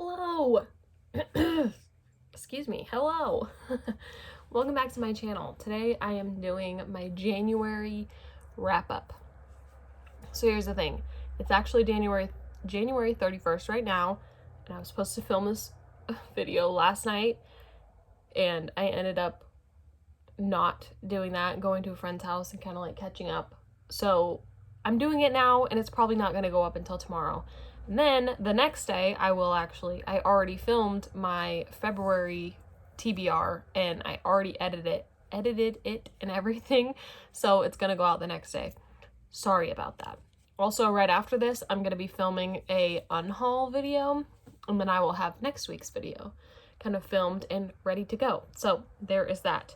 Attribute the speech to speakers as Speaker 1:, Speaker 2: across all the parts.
Speaker 1: Hello. Excuse me. Hello. Welcome back to my channel. Today I am doing my January wrap up. So here's the thing. It's actually January 31st right now, and I was supposed to film this video last night, and I ended up not doing that, going to a friend's house and kind of like catching up. So I'm doing it now, and it's probably not going to go up until tomorrow. And then the next day, I already filmed my February TBR, and I already edited it and everything, so it's gonna go out the next day. Sorry about that. Also, right after this, I'm gonna be filming a unhaul video, and then I will have next week's video kind of filmed and ready to go. So there is that.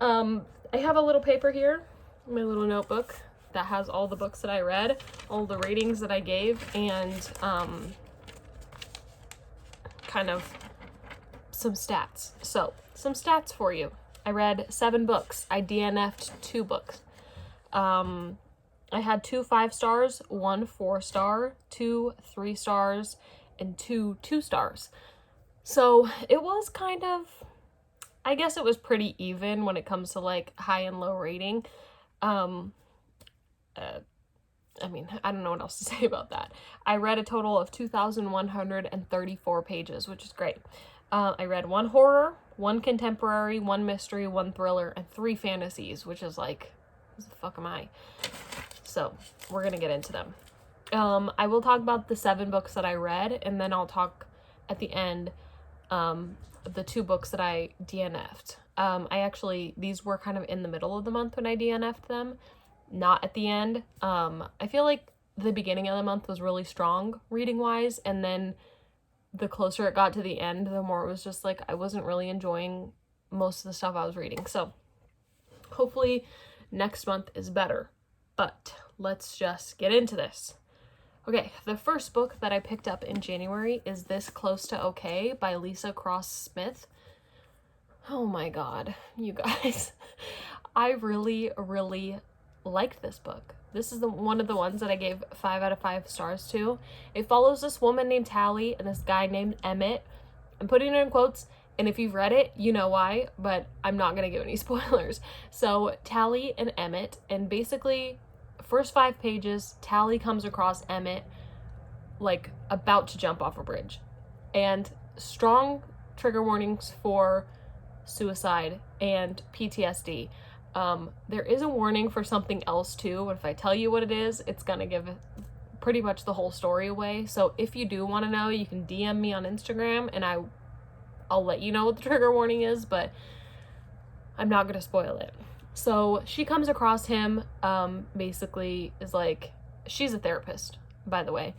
Speaker 1: I have a little paper here, my little notebook, that has all the books that I read, all the ratings that I gave, and kind of some stats. So, some stats for you. I read 7 books. I DNF'd 2 books. I had 2 5 stars, 1 4 star, 2 3 stars, and 2 2 stars. So, it was kind of, I guess it was pretty even when it comes to like high and low rating. I mean, I don't know what else to say about that. I read a total of 2,134 pages, which is great. I read 1 horror, 1 contemporary, 1 mystery, 1 thriller, and 3 fantasies, which is like, what the fuck am I? So, we're gonna get into them. I will talk about the 7 books that I read, and then I'll talk at the end, the 2 books that I DNF'd. These were kind of in the middle of the month when I DNF'd them, not at the end. I feel like the beginning of the month was really strong reading wise, and then the closer it got to the end, the more it was just like I wasn't really enjoying most of the stuff I was reading. So hopefully next month is better, but let's just get into this. Okay, the first book that I picked up in January is This Close to Okay by Lisa Cross Smith. Oh my god, you guys. I really liked this book. This is one of the ones that I gave 5 out of 5 stars to. It follows this woman named Tally and this guy named Emmett. I'm putting it in quotes, and if you've read it, you know why, but I'm not gonna give any spoilers. So Tally and Emmett, and basically first 5 pages, Tally comes across Emmett like about to jump off a bridge, and strong trigger warnings for suicide and PTSD. There is a warning for something else too, but if I tell you what it is, it's gonna give pretty much the whole story away. So if you do want to know, you can DM me on Instagram, and I'll let you know what the trigger warning is, but I'm not gonna spoil it. So she comes across him, basically is like, she's a therapist, by the way.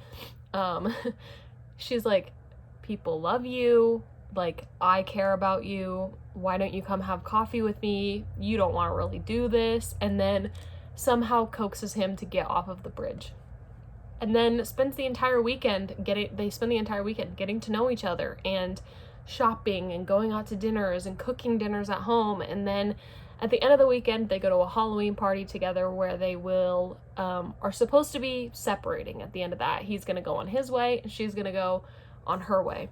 Speaker 1: She's like, people love you, like, I care about you, why don't you come have coffee with me? You don't want to really do this. And then somehow coaxes him to get off of the bridge. And then they spend the entire weekend getting to know each other and shopping and going out to dinners and cooking dinners at home. And then at the end of the weekend, they go to a Halloween party together where they will, are supposed to be separating at the end of that. He's going to go on his way and she's going to go on her way.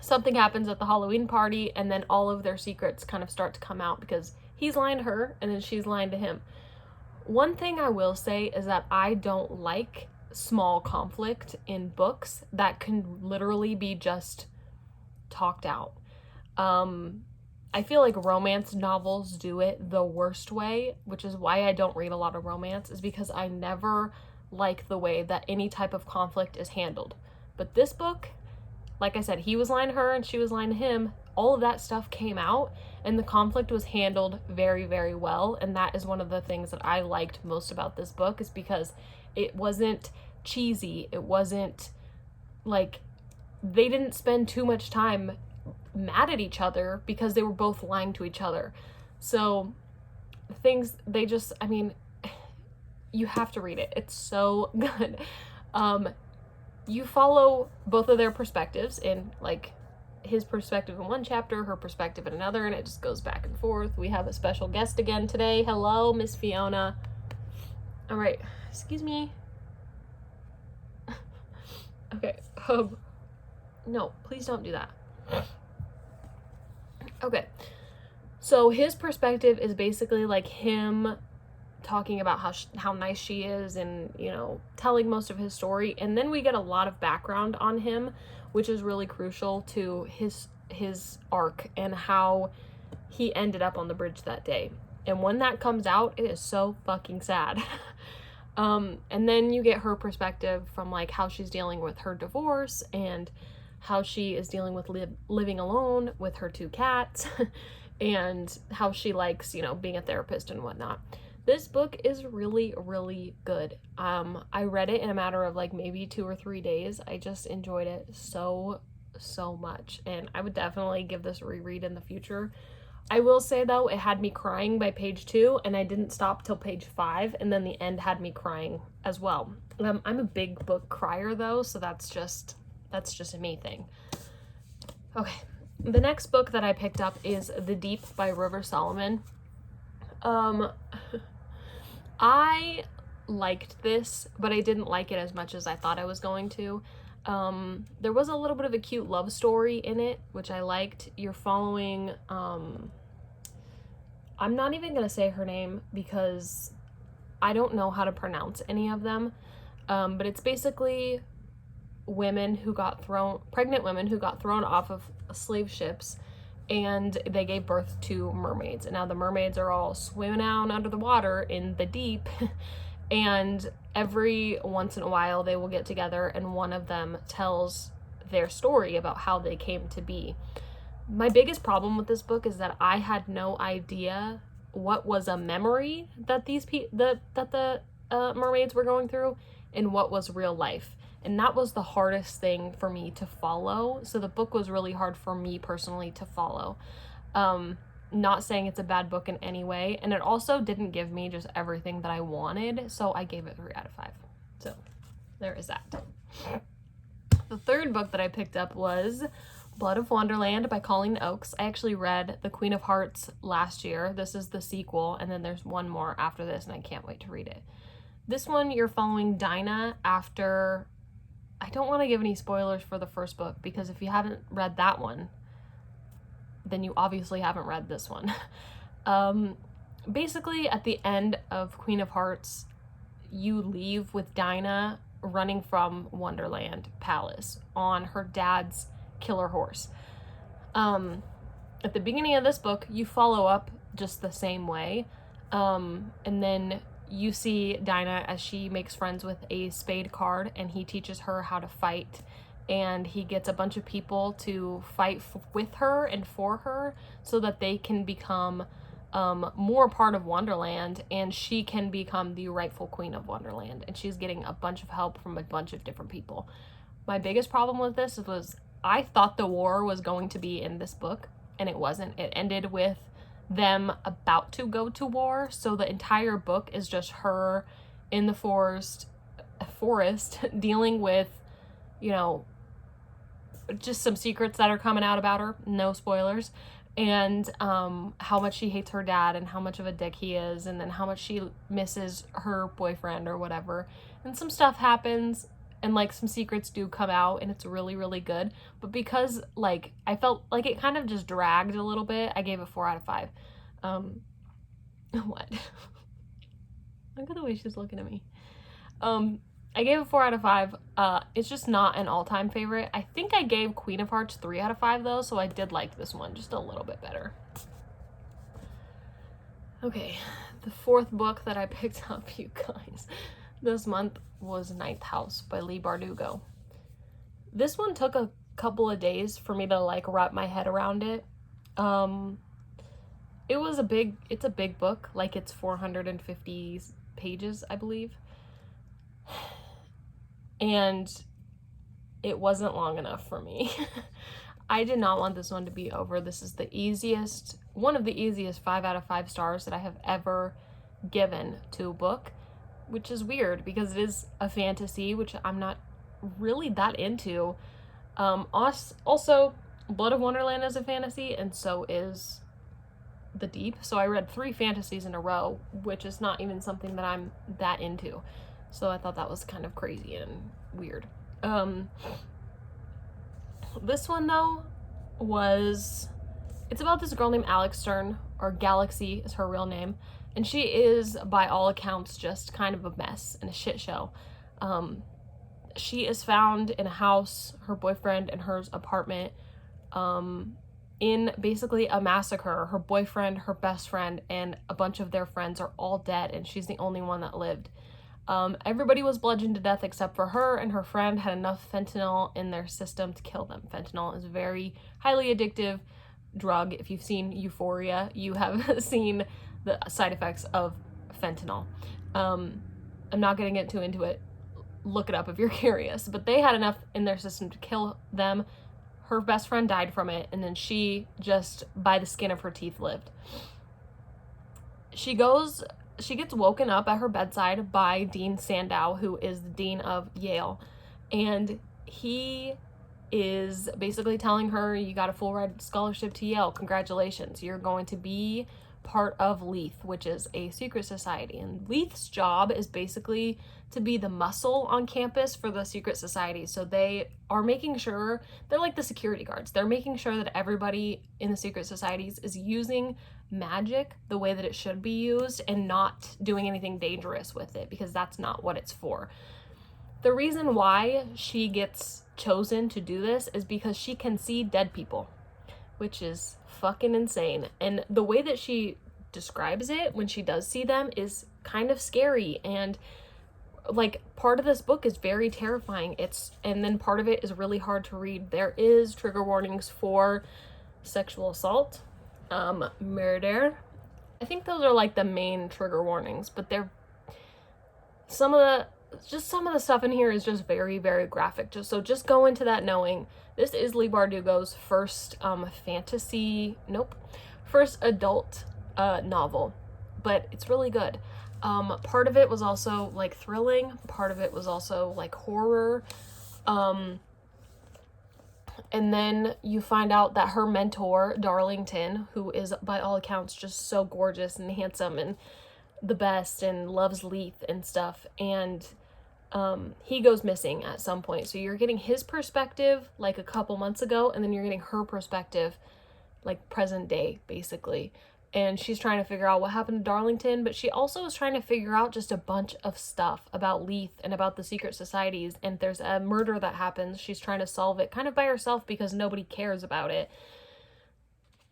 Speaker 1: Something happens at the Halloween party, and then all of their secrets kind of start to come out because he's lying to her and then she's lying to him. One thing I will say is that I don't like small conflict in books that can literally be just talked out. I feel like romance novels do it the worst way, which is why I don't read a lot of romance, is because I never like the way that any type of conflict is handled. But this book, like I said, he was lying to her and she was lying to him. All of that stuff came out, and the conflict was handled very, very well. And that is one of the things that I liked most about this book, is because it wasn't cheesy. It wasn't like, they didn't spend too much time mad at each other because they were both lying to each other. So you have to read it. It's so good. You follow both of their perspectives, in like his perspective in one chapter, her perspective in another, and it just goes back and forth. We have a special guest again today. Hello, Miss Fiona. All right, excuse me. Okay, No, please don't do that. Okay. So his perspective is basically like him talking about how nice she is and, you know, telling most of his story. And then we get a lot of background on him, which is really crucial to his arc and how he ended up on the bridge that day. And when that comes out, it is so fucking sad. And then you get her perspective from like how she's dealing with her divorce and how she is dealing with living alone with her 2 cats and how she likes, you know, being a therapist and whatnot. This book is really, really good. I read it in a matter of like maybe 2 or 3 days. I just enjoyed it so much, and I would definitely give this a reread in the future. I will say though, it had me crying by page 2, and I didn't stop till page 5, and then the end had me crying as well. I'm a big book crier though, so that's just a me thing. Okay, the next book that I picked up is The Deep by River Solomon. I liked this, but I didn't like it as much as I thought I was going to. There was a little bit of a cute love story in it, which I liked. You're following, I'm not even gonna say her name because I don't know how to pronounce any of them, but it's basically pregnant women who got thrown off of slave ships, and they gave birth to mermaids. And now the mermaids are all swimming out under the water in the deep, and every once in a while they will get together and one of them tells their story about how they came to be. My biggest problem with this book is that I had no idea what was a memory that the mermaids were going through and what was real life. And that was the hardest thing for me to follow. So the book was really hard for me personally to follow. Not saying it's a bad book in any way. And it also didn't give me just everything that I wanted. So I gave it 3 out of 5. So there is that. The third book that I picked up was Blood of Wonderland by Colleen Oakes. I actually read The Queen of Hearts last year. This is the sequel. And then there's one more after this, and I can't wait to read it. This one, you're following Dinah after... I don't want to give any spoilers for the first book, because if you haven't read that one, then you obviously haven't read this one. Basically, at the end of Queen of Hearts, you leave with Dinah running from Wonderland Palace on her dad's killer horse. At the beginning of this book, you follow up just the same way, and then you see Dinah as she makes friends with a spade card, and he teaches her how to fight, and he gets a bunch of people to fight with her and for her so that they can become more part of Wonderland, and she can become the rightful queen of Wonderland. And she's getting a bunch of help from a bunch of different people. My biggest problem with this was I thought the war was going to be in this book, and it wasn't. It ended with them about to go to war, so the entire book is just her in the forest dealing with, you know, just some secrets that are coming out about her, no spoilers, and how much she hates her dad and how much of a dick he is, and then how much she misses her boyfriend or whatever. And some stuff happens, and like some secrets do come out, and it's really, really good. But because like I felt like it kind of just dragged a little bit, I gave it 4 out of 5. What? Look at the way she's looking at me. I gave it 4 out of 5. It's just not an all-time favorite. I think I gave Queen of Hearts 3 out of 5 though, so I did like this one just a little bit better. Okay, the fourth book that I picked up, you guys, this month was Ninth House by Leigh Bardugo. This one took a couple of days for me to like wrap my head around it. It's a big book, like it's 450 pages, I believe. And it wasn't long enough for me. I did not want this one to be over. This is one of the easiest 5 out of 5 stars that I have ever given to a book, which is weird because it is a fantasy, which I'm not really that into. Also, Blood of Wonderland is a fantasy, and so is The Deep. So I read 3 fantasies in a row, which is not even something that I'm that into. So I thought that was kind of crazy and weird. This one, though, it's about this girl named Alex Stern, or Galaxy is her real name, and she is, by all accounts, just kind of a mess and a shit show. She is found in a house, her boyfriend and her apartment, in basically a massacre. Her boyfriend, her best friend, and a bunch of their friends are all dead, and she's the only one that lived. Everybody was bludgeoned to death except for her, and her friend had enough fentanyl in their system to kill them. Fentanyl is a very highly addictive drug. If you've seen Euphoria, you have seen the side effects of fentanyl. I'm not going to get too into it. Look it up if you're curious. But they had enough in their system to kill them. Her best friend died from it, and then she just, by the skin of her teeth, lived. She gets woken up at her bedside by Dean Sandow, who is the dean of Yale, and he is basically telling her, you got a full ride scholarship to Yale, congratulations, you're going to be part of Leith, which is a secret society. And Leith's job is basically to be the muscle on campus for the secret society. So they are making sure, they're like the security guards, they're making sure that everybody in the secret societies is using magic the way that it should be used and not doing anything dangerous with it, because that's not what it's for. The reason why she gets chosen to do this is because she can see dead people, which is fucking insane. And the way that she describes it when she does see them is kind of scary, and like part of this book is very terrifying. And then part of it is really hard to read. There is trigger warnings for sexual assault, murder. I think those are like the main trigger warnings, but some of the stuff in here is just very, very graphic. Just go into that knowing this is Leigh Bardugo's first first adult novel, but it's really good. Part of it was also like thrilling, part of it was also like horror. And then you find out that her mentor, Darlington, who is by all accounts just so gorgeous and handsome and the best and loves Leith and stuff, and he goes missing at some point. So you're getting his perspective like a couple months ago, and then you're getting her perspective like present day, basically. And she's trying to figure out what happened to Darlington, but she also is trying to figure out just a bunch of stuff about Leith and about the secret societies. And there's a murder that happens. She's trying to solve it kind of by herself because nobody cares about it.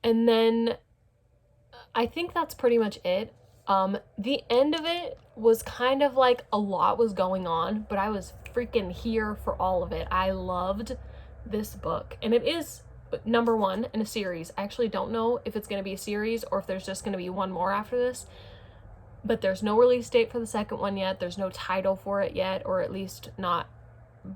Speaker 1: And then I think that's pretty much it. The end of it was kind of like a lot was going on, but I was freaking here for all of it. I loved this book, and it is number 1 in a series. I actually don't know if it's going to be a series or if there's just going to be one more after this, but there's no release date for the second one yet. There's no title for it yet, or at least not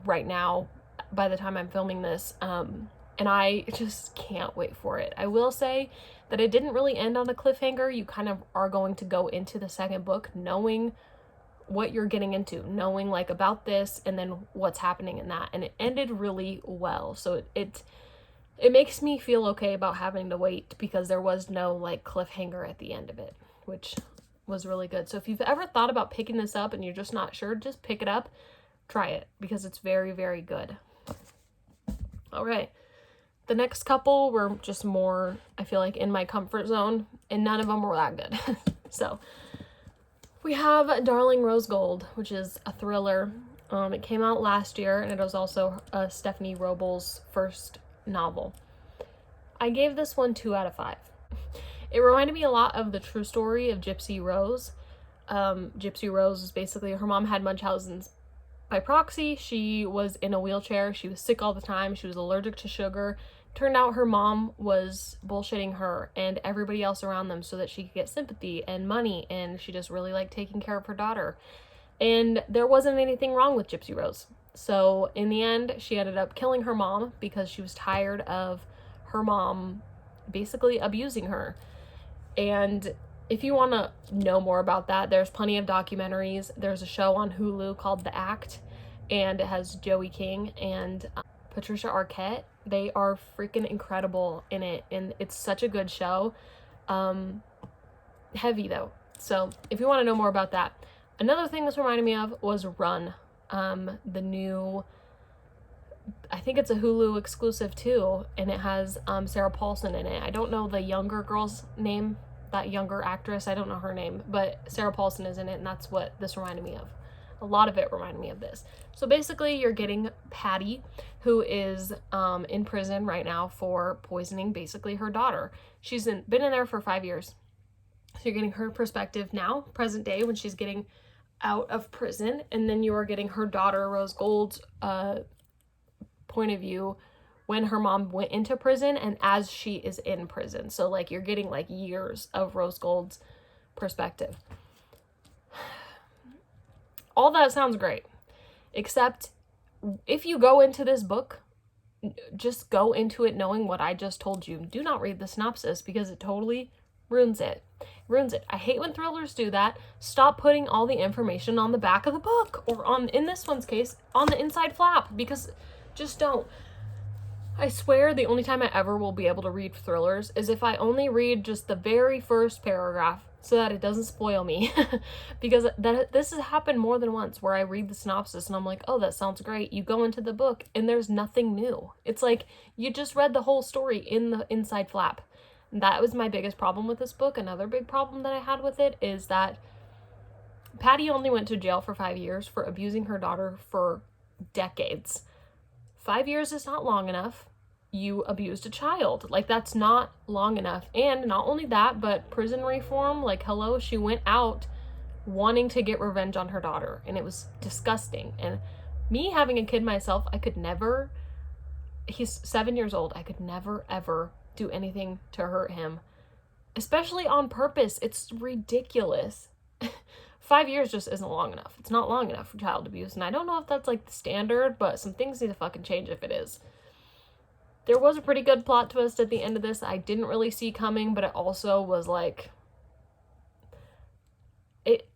Speaker 1: right now by the time I'm filming this. And I just can't wait for it. I will say that it didn't really end on a cliffhanger. You kind of are going to go into the second book knowing what you're getting into, knowing like about this and then what's happening in that. And it ended really well. So it makes me feel okay about having to wait, because there was no like cliffhanger at the end of it, which was really good. So if you've ever thought about picking this up and you're just not sure, just pick it up, try it, because it's very, very good. All right. The next couple were just more, I feel like, in my comfort zone, and none of them were that good. So we have Darling Rose Gold, which is a thriller. It came out last year, and it was also Stephanie Robles' first novel. I gave this one 2 out of 5. It reminded me a lot of the true story of Gypsy Rose. Gypsy Rose is basically, her mom had Munchausen's by proxy. She was in a wheelchair. She was sick all the time. She was allergic to sugar. Turned out her mom was bullshitting her and everybody else around them so that she could get sympathy and money, and she just really liked taking care of her daughter. And there wasn't anything wrong with Gypsy Rose. So in the end, she ended up killing her mom because she was tired of her mom basically abusing her. And if you want to know more about that, there's plenty of documentaries. There's a show on Hulu called The Act, and it has Joey King and Patricia Arquette. They are freaking incredible in it, and it's such a good show. Heavy though. So if you want to know more about that. Another thing this reminded me of was Run, the new I think it's a Hulu exclusive too, and it has Sarah Paulson in it. I don't know the younger girl's name, that younger actress, I don't know her name, but Sarah Paulson is in it, and that's what this reminded me of. A lot of it reminded me of this. So basically, you're getting Patty, who is in prison right now for poisoning basically her daughter. She's been in there for 5 years. So you're getting her perspective now, present day, when she's getting out of prison, and then you are getting her daughter, Rose Gold's point of view when her mom went into prison and as she is in prison. So like you're getting like years of Rose Gold's perspective. All that sounds great, except if you go into this book, just go into it knowing what I just told you. Do not read the synopsis because it totally ruins it. I hate when thrillers do that. Stop putting all the information on the back of the book, or on, in this one's case, on the inside flap, because just don't. I swear the only time I ever will be able to read thrillers is if I only read just the very first paragraph so that it doesn't spoil me. Because this has happened more than once where I read the synopsis and I'm like, oh, that sounds great. You go into the book and there's nothing new. It's like you just read the whole story in the inside flap. That was my biggest problem with this book. Another big problem that I had with it is that Patty only went to jail for 5 years for abusing her daughter for decades. 5 years is not long enough. You abused a child. Like, that's not long enough. And not only that, but prison reform, like, hello, she went out wanting to get revenge on her daughter, and it was disgusting. And me having a kid myself, I could never, he's 7 years old, I could never, ever do anything to hurt him, especially on purpose. It's ridiculous. 5 years just isn't long enough. It's not long enough for child abuse, and I don't know if that's like the standard, but some things need to fucking change if it is. There was a pretty good plot twist at the end of this I didn't really see coming, but it also was like,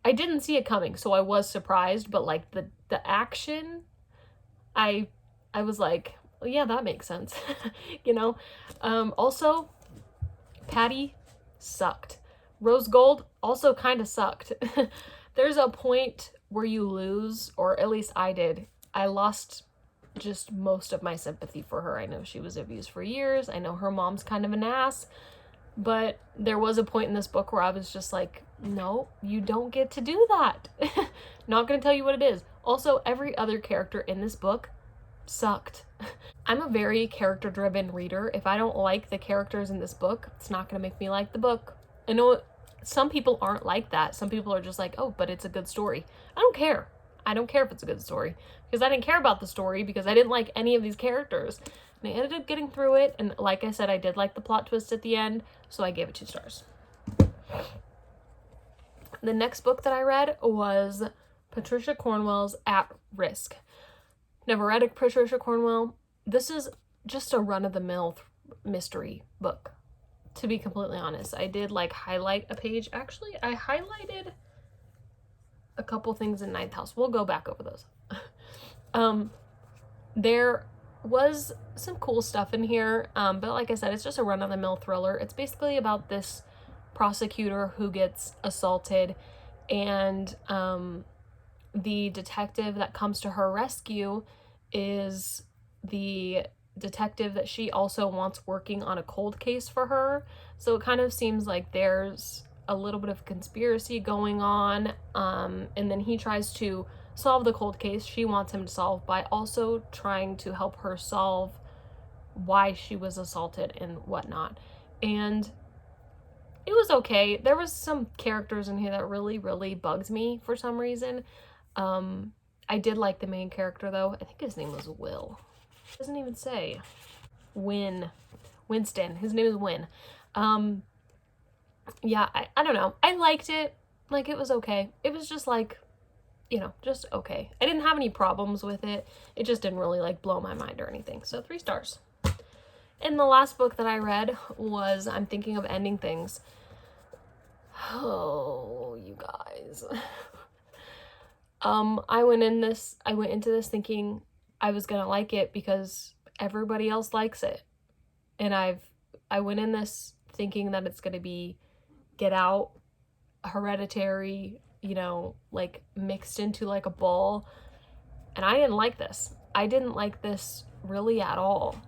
Speaker 1: I didn't see it coming, so I was surprised, but like the action, I was like, well, yeah, that makes sense. You know? Also, Patty sucked. Rose Gold also kind of sucked. There's a point where you lose, or at least I did. I lost just most of my sympathy for her. I know she was abused for years. I know her mom's kind of an ass. But there was a point in this book where I was just like, no, you don't get to do that. Not going to tell you what it is. Also, every other character in this book sucked. I'm a very character-driven reader. If I don't like the characters in this book, it's not going to make me like the book. I know some people aren't like that. Some people are just like, oh, but it's a good story. I don't care. I don't care if it's a good story, because I didn't care about the story because I didn't like any of these characters. And I ended up getting through it, and like I said, I did like the plot twist at the end, so I gave it 2 stars. The next book that I read was Patricia Cornwell's At Risk. Never read Patricia Cornwell. This is just a run-of-the-mill mystery book, to be completely honest. I did like highlight a page. Actually, I highlighted a couple things in Ninth House. We'll go back over those. There was some cool stuff in here, but like I said, it's just a run-of-the-mill thriller. It's basically about this prosecutor who gets assaulted, and the detective that comes to her rescue is the detective that she also wants working on a cold case for her. So it kind of seems like there's a little bit of conspiracy going on, and then he tries to solve the cold case she wants him to solve by also trying to help her solve why she was assaulted and whatnot. And it was okay. There was some characters in here that really, really bugged me for some reason. I did like the main character, though. I think his name was Will. It doesn't even say. Winston. His name is Win. Yeah, I don't know. I liked it. Like, it was okay. It was just like, you know, just okay. I didn't have any problems with it. It just didn't really, like, blow my mind or anything. So 3 stars. And the last book that I read was I'm Thinking of Ending Things. Oh, you guys. I went into this thinking I was gonna like it because everybody else likes it. And I went in this thinking that it's gonna be Get Out, Hereditary, you know, like mixed into like a ball. And I didn't like this. I didn't like this really at all.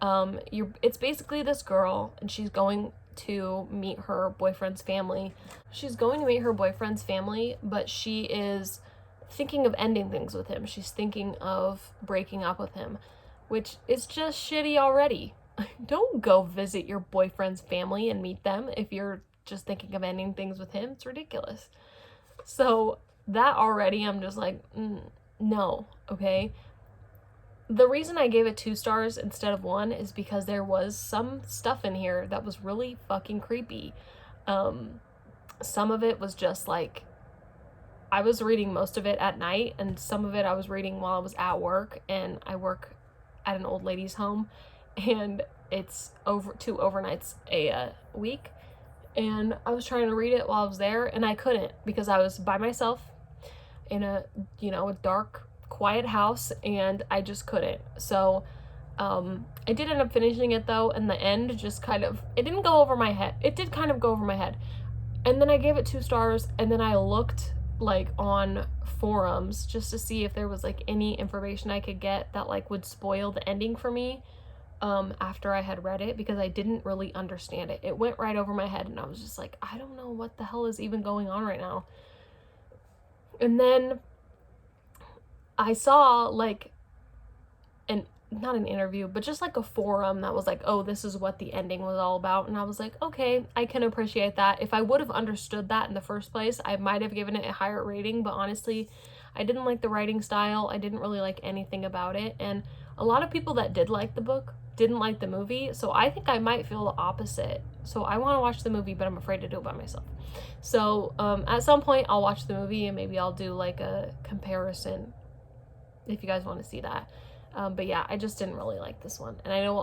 Speaker 1: It's basically this girl, and she's going to meet her boyfriend's family. She's going to meet her boyfriend's family, but she is thinking of ending things with him. She's thinking of breaking up with him, which is just shitty already. Don't go visit your boyfriend's family and meet them if you're just thinking of ending things with him. It's ridiculous. So that already, I'm just like, no, okay? The reason I gave it 2 stars instead of 1 is because there was some stuff in here that was really fucking creepy. Some of it was just like, I was reading most of it at night, and some of it I was reading while I was at work, and I work at an old lady's home, and it's 2 overnights a week, and I was trying to read it while I was there, and I couldn't because I was by myself in a dark, quiet house, and I just couldn't. So I did end up finishing it though, and the end just it didn't go over my head. It did kind of go over my head. And then I gave it 2 stars, and then I looked like on forums just to see if there was like any information I could get that like would spoil the ending for me after I had read it, because I didn't really understand it. It went right over my head, and I was just like, I don't know what the hell is even going on right now. And then I saw like not an interview, but just like a forum that was like, oh, this is what the ending was all about. And I was like, okay, I can appreciate that. If I would have understood that in the first place, I might have given it a higher rating, but honestly, I didn't like the writing style. I didn't really like anything about it. And a lot of people that did like the book didn't like the movie, so I think I might feel the opposite. So I want to watch the movie, but I'm afraid to do it by myself. So at some point I'll watch the movie, and maybe I'll do like a comparison if you guys want to see that. But yeah, I just didn't really like this one. And I know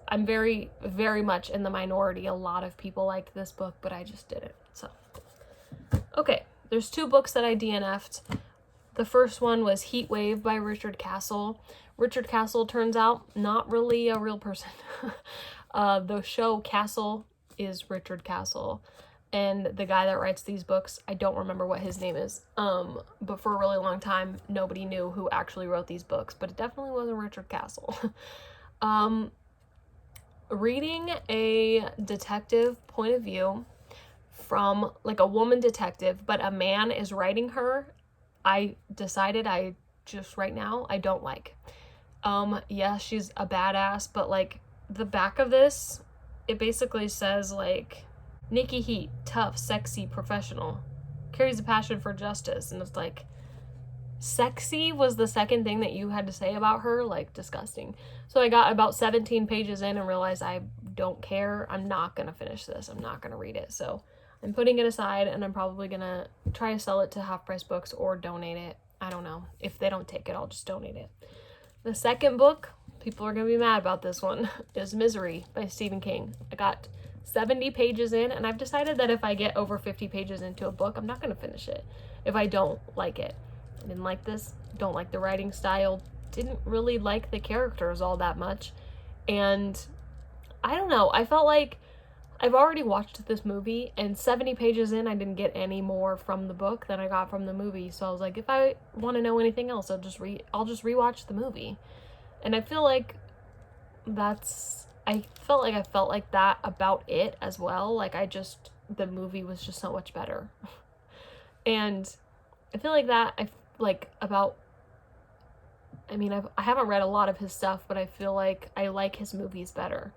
Speaker 1: I'm very, very much in the minority. A lot of people liked this book, but I just didn't. So, okay, there's 2 books that I DNF'd. The first one was Heat Wave by Richard Castle. Richard Castle turns out not really a real person. The show Castle is Richard Castle. And the guy that writes these books, I don't remember what his name is. But for a really long time, nobody knew who actually wrote these books. But it definitely wasn't Richard Castle. Reading a detective point of view from like a woman detective, but a man is writing her, I decided right now, I don't like. Yeah, she's a badass, but like the back of this, it basically says like, Nikki Heat, tough, sexy, professional, carries a passion for justice. And it's like, sexy was the second thing that you had to say about her? Like, disgusting. So I got about 17 pages in and realized I don't care. I'm not going to finish this. I'm not going to read it. So I'm putting it aside, and I'm probably going to try to sell it to Half Price Books or donate it. I don't know. If they don't take it, I'll just donate it. The second book, people are going to be mad about this one, is Misery by Stephen King. I got 70 pages in, and I've decided that if I get over 50 pages into a book, I'm not going to finish it if I don't like it. I didn't like this, don't like the writing style, didn't really like the characters all that much, and I don't know, I felt like I've already watched this movie, and 70 pages in, I didn't get any more from the book than I got from the movie. So I was like, if I want to know anything else, I'll just rewatch the movie. And I feel like I felt like that about it as well. Like the movie was just so much better. And I feel like that, I haven't read a lot of his stuff, but I feel like I like his movies better.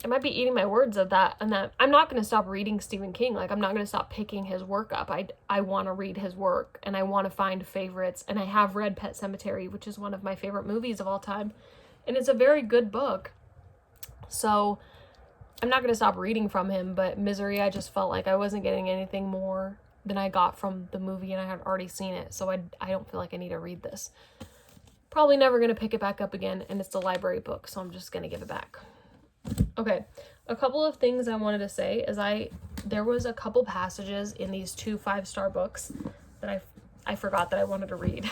Speaker 1: I might be eating my words of that, and that I'm not going to stop reading Stephen King. Like, I'm not going to stop picking his work up. I want to read his work, and I want to find favorites, and I have read Pet Sematary, which is one of my favorite movies of all time, and it's a very good book. So I'm not going to stop reading from him, but Misery, I just felt like I wasn't getting anything more than I got from the movie, and I had already seen it, so I don't feel like I need to read this. Probably never going to pick it back up again, and it's a library book, so I'm just going to give it back. Okay, a couple of things I wanted to say is there was a couple passages in these 2 5-star books that I forgot that I wanted to read.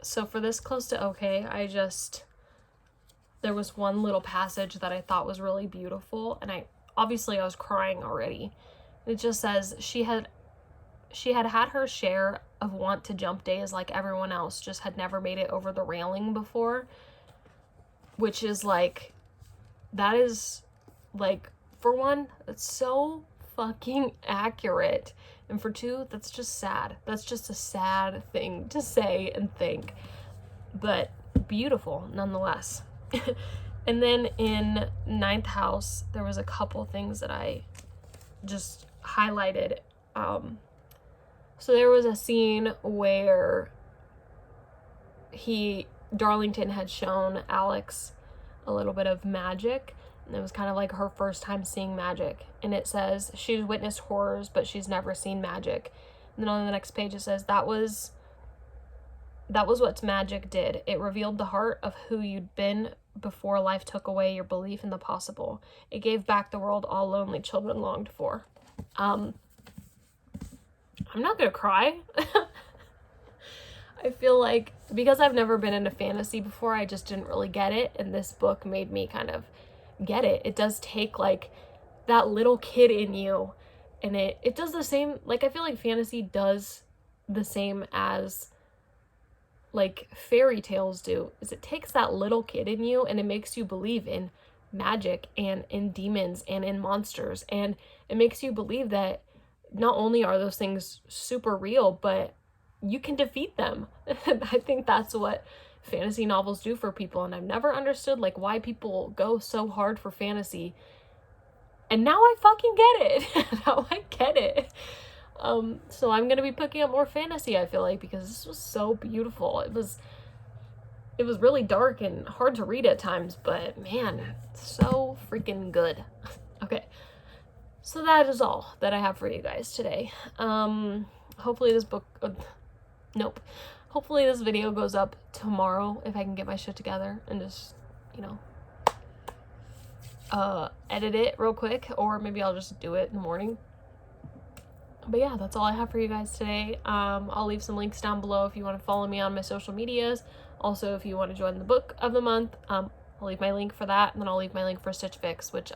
Speaker 1: So for this Close to Okay, there was one little passage that I thought was really beautiful, and I was crying already. It just says, she had her share of want to jump days like everyone else, just had never made it over the railing before, which is like, that is like, for one, that's so fucking accurate, and for two, that's just sad. That's just a sad thing to say and think, but beautiful nonetheless. And then in ninth house, there was a couple things that I just highlighted. So there was a scene where Darlington had shown Alex a little bit of magic, and it was kind of like her first time seeing magic. And it says she's witnessed horrors, but she's never seen magic. And then on the next page it says that was what magic did. It revealed the heart of who you'd been before life took away your belief in the possible. It gave back the world all lonely children longed for. I'm not gonna cry. I feel like because I've never been into fantasy before, I just didn't really get it, and this book made me kind of get it. It does take like that little kid in you, and it does the same, like I feel like fantasy does the same as like fairy tales do, is it takes that little kid in you and it makes you believe in magic and in demons and in monsters, and it makes you believe that not only are those things super real, but you can defeat them. I think that's what fantasy novels do for people, and I've never understood like why people go so hard for fantasy, and now I fucking get it. Now I get it. So I'm gonna be picking up more fantasy, I feel like, because this was so beautiful. It was really dark and hard to read at times, but man, so freaking good. Okay, so that is all that I have for you guys today. Hopefully this book, hopefully this video goes up tomorrow if I can get my shit together and just, you know, edit it real quick, or maybe I'll just do it in the morning. But yeah, that's all I have for you guys today. I'll leave some links down below if you want to follow me on my social medias. Also, if you want to join the book of the month, I'll leave my link for that, and then I'll leave my link for Stitch Fix, which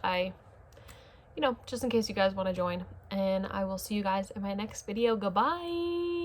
Speaker 1: just in case you guys want to join. And I will see you guys in my next video. Goodbye!